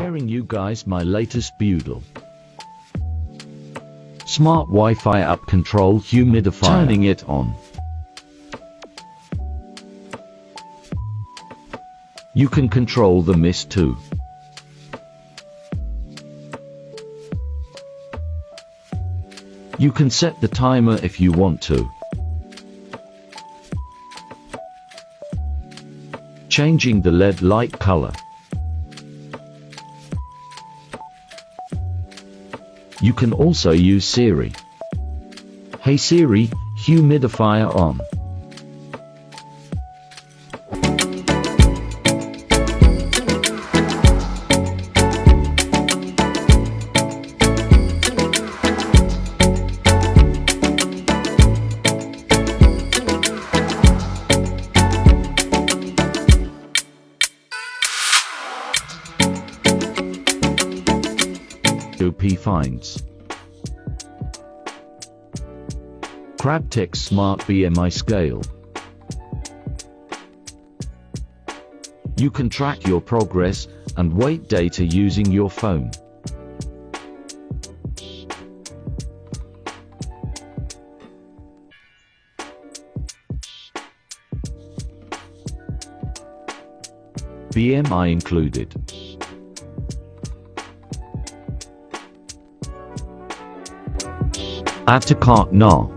Sharing you guys my latest Boodle. Smart Wi-Fi app control humidifier. Turning it on. You can control the mist too. You can set the timer if you want to. Changing the LED light color. You can also use Siri. Hey Siri, humidifier on. OP finds. Crabtek Smart BMI Scale. You can track your progress and weight data using your phone. BMI included. Add to cart now.